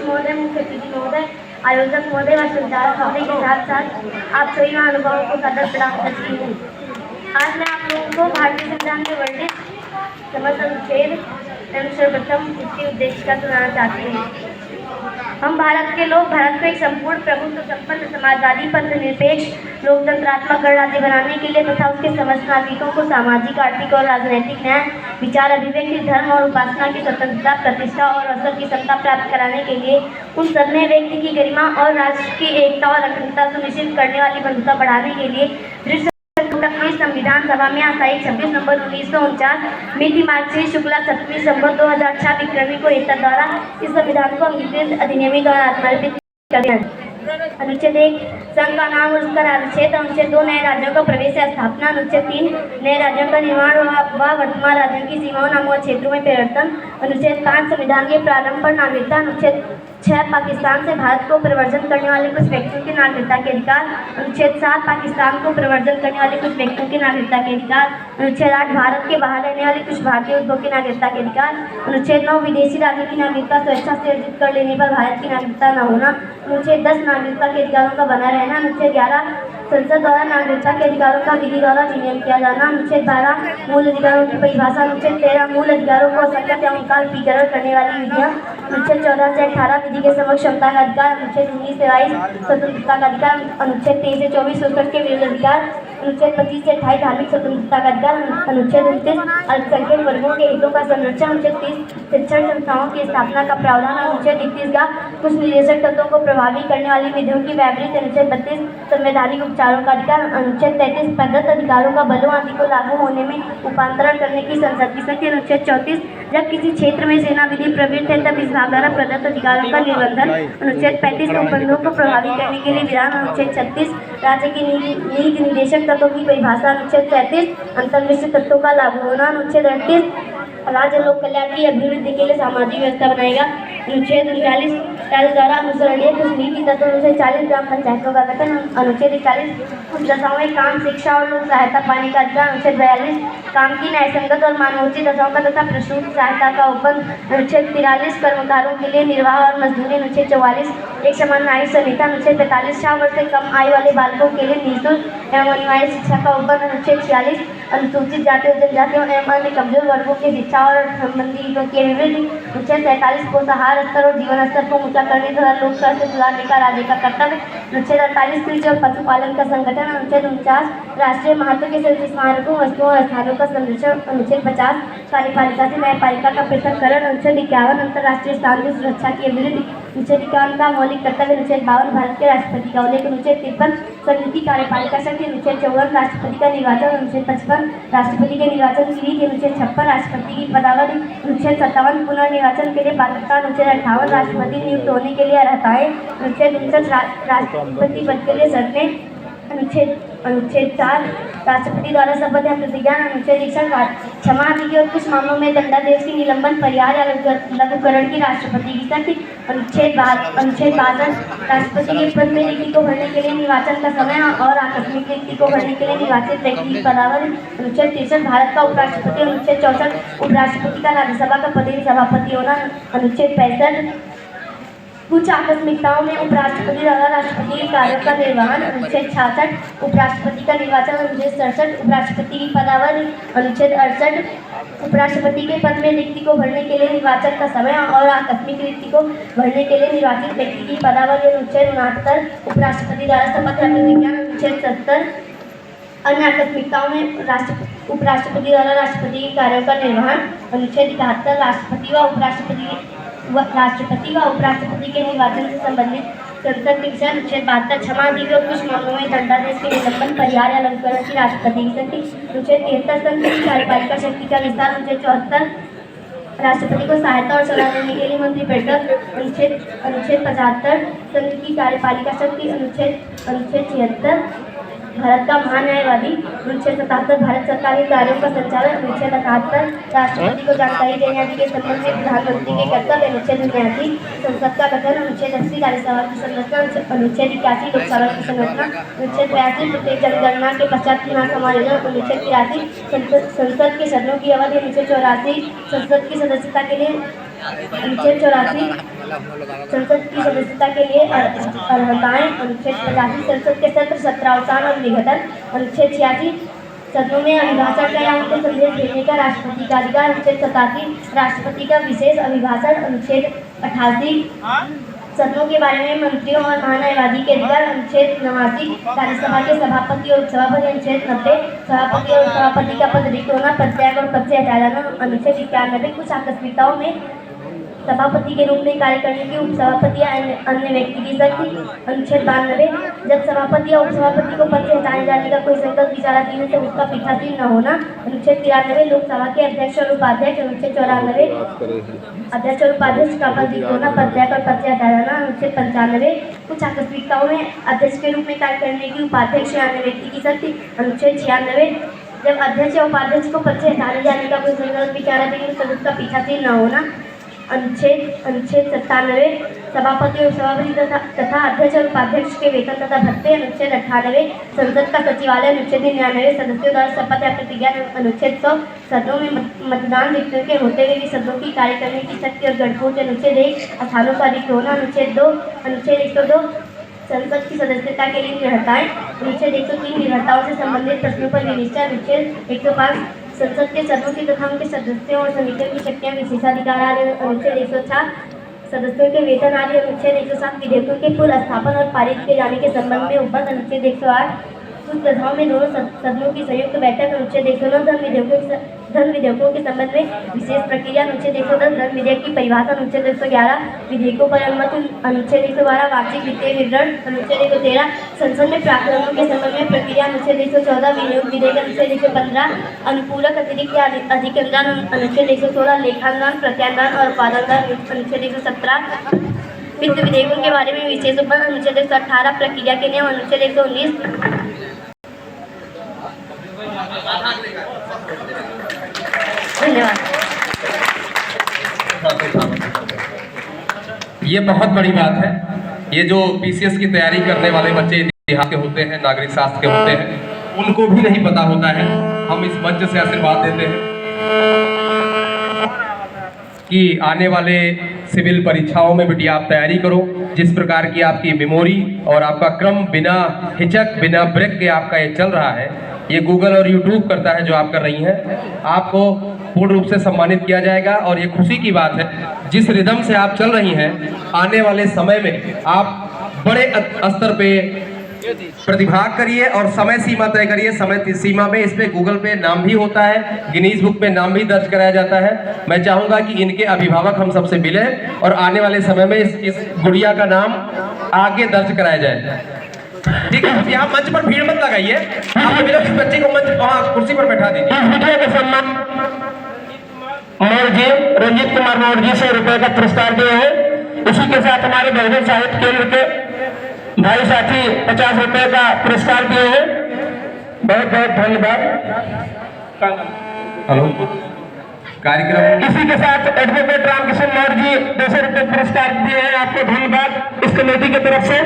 महोदय, मुख्य अतिथि महोदय, आयोजक महोदय व संचालक महोदय के साथ साथ आप सभी महानुभावों को सादर प्रणाम करती हूँ। आज मैं आप लोगों को भारतीय संविधान में वर्णित समस्त अनुच्छेद एवं सर्वप्रथम इसके उद्देश्य का सुनाना चाहती हूँ। हम भारत के लोग भारत को एक संपूर्ण प्रभुत्व संपन्न समाजवादी पंथ निरपेक्ष लोकतंत्रात्मक गणराज्य बनाने के लिए तथा उसके समस्त नागरिकों को सामाजिक, आर्थिक और राजनैतिक न्याय, विचार अभिव्यक्ति, धर्म और उपासना की स्वतंत्रता, प्रतिष्ठा और अवसर की समता प्राप्त कराने के लिए उन सब में व्यक्ति की गरिमा और राष्ट्र की एकता और अखंडता सुनिश्चित करने वाली बंधुता बढ़ाने के लिए अपनी संविधान सभा में आशय 26 नवंबर 1949 मिति मार्क्सिस्ट शुक्ला 7वीं संवत 2006 विक्रमी को एकता द्वारा इस संविधान को अंगीकृत अधिनियमित और आत्मर्पित कर दिया। अनुच्छेद 1 संघ का नाम और उसका राज्यक्षेत्र। अनुच्छेद 2 नए राज्यों का प्रवेश या स्थापना। अनुच्छेद 3 नए राज्यों का निर्माण व वर्तमान राज्यों की सीमाओं, नामों और क्षेत्रों में परिवर्तन। अनुच्छेद 5 संविधान के प्रारंभ पर नागरिकता। अनुच्छेद 6 पाकिस्तान से भारत को प्रव्रजन करने वाले कुछ व्यक्तियों की नागरिकता के अधिकार। अनुच्छेद 7 पाकिस्तान को प्रव्रजन करने वाले कुछ व्यक्तियों की नागरिकता के अधिकार। अनुच्छेद 8 भारत के बाहर रहने वाले कुछ भारतीय उद्योग की नागरिकता के अधिकार। अनुच्छेद 9 विदेशी राज्यों की नागरिकता स्वेच्छा से अर्जित कर लेने पर भारत की नागरिकता न होना। अनुच्छेद 10 नागरिकता के अधिकारों का बना रहना। अनुच्छेद 11 संसद द्वारा नागरिकता के अधिकारों का विधि द्वारा विनियम किया जाना। अनुच्छेद 12 मूल अधिकारों की परिभाषा। अनुच्छेद 13 मूल अधिकारों को असंगत या उनका विकीर्ण करने वाली विधियाँ। अनुच्छेद 14 से 18 विधि के समक्ष क्षमता का अधिकार। अनुच्छेद 19 से 22 स्वतंत्रता का अधिकार। अनुच्छेद 23 से 24 शोषण के विरुद्ध अधिकार। अनुच्छेद 25 से 28 धार्मिक स्वतंत्रता का अधिकार। अनुच्छेद 29 अल्पसंख्यक वर्गों के हितों का संरक्षण। अनुच्छेद 30 शिक्षण संस्थाओं की स्थापना का प्रावधान। अनुच्छेद 31 का कुछ निदेशक तत्वों को प्रभावी करने वाली विधियों की व्यावृत्ति। अनुच्छेद 32 संवैधानिक उपचारों का अधिकार। अनुच्छेद 33 प्रदत्त अधिकारों का बलों आदि को लागू होने में रूपांतरण करने की संसद की शक्ति। अनुच्छेद 34 जब किसी क्षेत्र में सेना विधि प्रवृत्त है तब इस भाग द्वारा प्रदत्त अधिकारों का निर्बंधन। अनुच्छेद 35 उपबंधों को प्रभावी करने के लिए विधान। अनुच्छेद 36 राज्य की नीति निदेशक तत्वों की परिभाषा। अनुच्छेद 37 अंतर्निश्चित तत्वों का लागू होना। अनुच्छेद 38 राज्य लोक कल्याण की अभिवृद्धि के लिए सामाजिक व्यवस्था बनाएगा। अनुच्छेद 39 राज्य द्वारा अनुसरणीय कुछ नीति तत्व। अनुच्छेद 40 ग्राम पंचायतों का गठन। अनुच्छेद 41 कुछ दशाओं में काम, शिक्षा और लोक सहायता पाने का अधिकार। अनुच्छेद 42 काम की न्यायसंगत और मानवोचित दशाओं का तथा प्रसूति सहायता का उपबंध। अनुच्छेद 43 कर्मकारों के लिए निर्वाह और मजदूरी। अनुच्छेद 44 एक समान नागरिक संहिता। अनुच्छेद 45 6 वर्ष से कम आयु वाले बालकों के लिए निःशुल्क एवं अनिवार्य शिक्षा का उपबंध। अनुच्छेद 46 अनुसूचित जातियों, जनजातियों एवं अन्य कमजोर वर्गों की शिक्षा और संबंधी हितों की अभिवृद्धि। अनुच्छेद 47 पोषाहार स्तर और जीवन स्तर को ऊंचा करने तथा लोक स्वास्थ्य सुधारने का राज्य का कर्तव्य। अनुच्छेद 48 कृषि और पशुपालन का संगठन। अनुच्छेद 49 राष्ट्रीय महत्व के स्मारकों, वस्तुओं और स्थानों का संरक्षण। अनुच्छेद 50 कार्यपालिका से न्यायपालिका का पृथक्करण। अनुच्छेद 51 अंतर्राष्ट्रीय शांति सुरक्षा की अभिवृद्धि। अनुच्छेद 51 का मौलिक कर्तव्य। अनुच्छेद 52 भारत के राष्ट्रपति का उल्लेख। अनुच्छेद 53 संयुक्त कार्यपालिका शक्ति। अनुच्छेद 54 राष्ट्रपति का निर्वाचन। अनुच्छेद 55 राष्ट्रपति के निर्वाचन की रीति। अनुच्छेद 56 राष्ट्रपति की पदावधि। अनुच्छेद 57 पुनर्निर्वाचन के लिए पात्रता। अनुच्छेद 58 राष्ट्रपति नियुक्त होने के लिए अर्हताएं। अनुच्छेद 59 राष्ट्रपति पद के लिए शर्तें। अनुच्छेद 4 राष्ट्रपति द्वारा शपथ या प्रतिज्ञा। अनुच्छेद 61 क्षमा आदि और कुछ मामलों में दंडादेश की निलंबन, परिहार या लघुकरण की राष्ट्रपति की शक्ति। अनुच्छेद 62 राष्ट्रपति के पद में रिक्ति को भरने के लिए निर्वाचन का समय और आकस्मिक रिक्ति को भरने के लिए निर्वाचित व्यक्ति की पदावधि। अनुच्छेद 63 भारत का उपराष्ट्रपति। अनुच्छेद 64 उपराष्ट्रपति का राज्यसभा का पदेन सभापति होना। अनुच्छेद 65 कुछ आकस्मिकताओं में उपराष्ट्रपति द्वारा राष्ट्रपति के कार्यों का निर्वहन। अनुच्छेद 66 उपराष्ट्रपति का निर्वाचन। अनुच्छेद 67 उपराष्ट्रपति की पदावधि। अनुच्छेद 68 उपराष्ट्रपति के पद में रिक्ति को भरने के लिए निर्वाचन का समय और आकस्मिक रिक्ति को भरने के लिए निर्वाचित व्यक्ति की पदावधि। अनुच्छेद 69 उपराष्ट्रपति द्वारा शपथ या प्रतिज्ञा। अनुच्छेद 70 अन्य आकस्मिकताओं में उपराष्ट्रपति द्वारा राष्ट्रपति के कार्यों का निर्वहन। अनुच्छेद 71 राष्ट्रपति व उपराष्ट्रपति के निर्वाचन से संबंधित संसद के विषय। अनुच्छेद 72 क्षमा आदि और कुछ मामलों में दंडादेश के निलंबन, परिहार या लघुकरण की राष्ट्रपति की शक्ति। अनुच्छेद 73 संघ की कार्यपालिका शक्ति का विस्तार। अनुच्छेद 74 राष्ट्रपति को सहायता और सलाह देने के लिए मंत्रिपरिषद। अनुच्छेद 75 संघ की कार्यपालिका शक्ति। अनुच्छेद 76 भारत का महान्यायवादी। अनुच्छेद 77 भारत सरकार के कार्यों का संचालन। अनुच्छेद 78 राष्ट्रपति को जानकारी देने आदि के संबंध में प्रधानमंत्री के कर्तव्य। अनुच्छेद 79 संसद का गठन। अनुच्छेद 80 राज्यसभा की संरचना। अनुच्छेद 81 लोकसभा की संरचना। अनुच्छेद 82 प्रत्येक जनगणना के पश्चात पुनः समायोजन। अनुच्छेद 83 संसद के सदनों की अवधि। अनुच्छेद 84 संसद की सदस्यता के लिए अनुच्छेद 84 संसद की सदस्यता के लिए अर्हताएं। अनुच्छेद 85 संसद के सत्र सत्रावसान और विघटन। अनुच्छेद 86 सदनों में अभिभाषण का या उनको संदेश भेजने का राष्ट्रपति का अधिकार। अनुच्छेद 87 राष्ट्रपति का विशेष अभिभाषण। अनुच्छेद 88 सदनों के बारे में मंत्रियों और महान्यायवादी के अधिकार। अनुच्छेद 89 राज्यसभा के सभापति और उपसभापति। अनुच्छेद 90 सभापति और उपसभापति का पद रिक्त होना, पदत्याग और पद से हटाया जाना। अनुच्छेद 91 कुछ आकस्मिकताओं में सभापति के रूप में कार्य करने की उपसभापति या अन्य व्यक्ति की शक्ति। अनुच्छेद 92 जब सभापति या उपसभापति को पद से हटाए जाने का कोई संकल्प विचाराधीन है तो उसका पीठासीन न होना। अनुच्छेद 93 लोकसभा के अध्यक्ष और उपाध्यक्ष। अनुच्छेद 94 अध्यक्ष और उपाध्यक्ष का पद रिक्त होना, पदत्याग और पद से हटाया जाना। अनुच्छेद 95 कुछ आकस्मिकताओं में अध्यक्ष के रूप में कार्य करने की उपाध्यक्ष या अन्य व्यक्ति की शक्ति। अनुच्छेद 96 जब अध्यक्ष या उपाध्यक्ष को पद से हटाने जाने का कोई संकल्प विचाराधीन है तो उसका पीठासीन न होना। अनुच्छेद 97 सभापति और सभापति तथा अध्यक्ष और उपाध्यक्ष के वेतन तथा भत्ते। अनुच्छेद 98 संसद का सचिवालय। अनुच्छेद 99 सदस्यों द्वारा शपथ या प्रतिज्ञा। अनुच्छेद 100 सदनों में मतदान व्यक्तियों के होते हुए भी सदनों की कार्य करने की शक्ति और गठबोध। अनुच्छेद 1 स्थानों का रिक्त होना। अनुच्छेद 2 अनुच्छेद 102 संसद की सदस्यता के लिए निर्भरताएं। अनुच्छेद 103 निर्भरताओं से संबंधित प्रश्नों पर विनिश्चय। अनुच्छेद 105 संसद के सदस्यों तथा उनके सदस्यों और समितियों की शक्तियां विशेषाधिकार आदि। अनुच्छेद 104 सदस्यों के वेतन आदि। अनुच्छेद 107 विधेयकों के पूर्व स्थापन और पारित किए जाने के संबंध में उपबंध। अनुच्छेद 108 कुछ प्रथाओं में दोनों सदनों की संयुक्त बैठक। अनुच्छेद 109 धन विधेयकों के संबंध में विशेष प्रक्रिया। अनुच्छेद 110 धन विधेयक की परिभाषा। अनुच्छेद 111 विधेयकों पर अनुमति। अनुच्छेद 112 वार्षिक वित्तीय विवरण। अनुच्छेद 113 संसद में प्रावधानों के संबंध में प्रक्रिया। अनुच्छेद 114 विनियोग विधेयक। अनुच्छेद 115 अनुपूरक अतिरिक्त या अधिक अनुदान। अनुच्छेद 116 लेखानुदान, प्रत्यानुदान और उपादान। अनुच्छेद 117 वित्त विधेयकों के बारे में विशेष उपबंध। अनुच्छेद 118 प्रक्रिया के नियम। अनुच्छेद 119 धन्यवाद। ये बहुत बड़ी बात है। ये जो पीसीएस की तैयारी करने वाले बच्चे इतिहास के होते हैं, नागरिक शास्त्र के होते हैं, उनको भी नहीं पता होता है। हम इस मंच से आशीर्वाद देते हैं कि आने वाले सिविल परीक्षाओं में बेटी आप तैयारी करो। जिस प्रकार की आपकी मेमोरी और आपका क्रम बिना हिचक बिना ब्रेक के आपका ये चल रहा है, ये गूगल और यूट्यूब करता है जो आप कर रही हैं। आपको पूर्ण रूप से सम्मानित किया जाएगा और ये खुशी की बात है जिस रिदम से आप चल रही हैं, आने वाले समय में आप बड़े स्तर पे प्रतिभाग करिए और समय सीमा तय करिए। समय सीमा में इस पे गूगल पे नाम भी होता है, गिनीज बुक पे नाम भी दर्ज कराया जाता है। मैं चाहूंगा कि इनके अभिभावक हम सबसे मिले और आने वाले समय में इस गुड़िया का नाम आगे दर्ज कराया जाए। ठीक है, आप यहाँ मंच पर भीड़ मत लगाइए। आप मिलो इस बच्चे को मंच वहाँ कुर्सी पर बैठा दीजिए। मौर्य जी, रंजीत कुमार मौर्य जी 100 रुपए का पुरस्कार दिए हैं। उसी के साथ हमारे बहुजन साहित्य केंद्र के भाई साथी 50 रुपए का पुरस्कार दिए हैं। बहुत बहुत धन्यवाद। हेलो, कार्यक्रम इसी के साथ एडवोकेट रामकिशन मौर्य जी 200 रुपए पुरस्कार दिए हैं। आपको धन्यवाद इस कमेटी की तरफ से।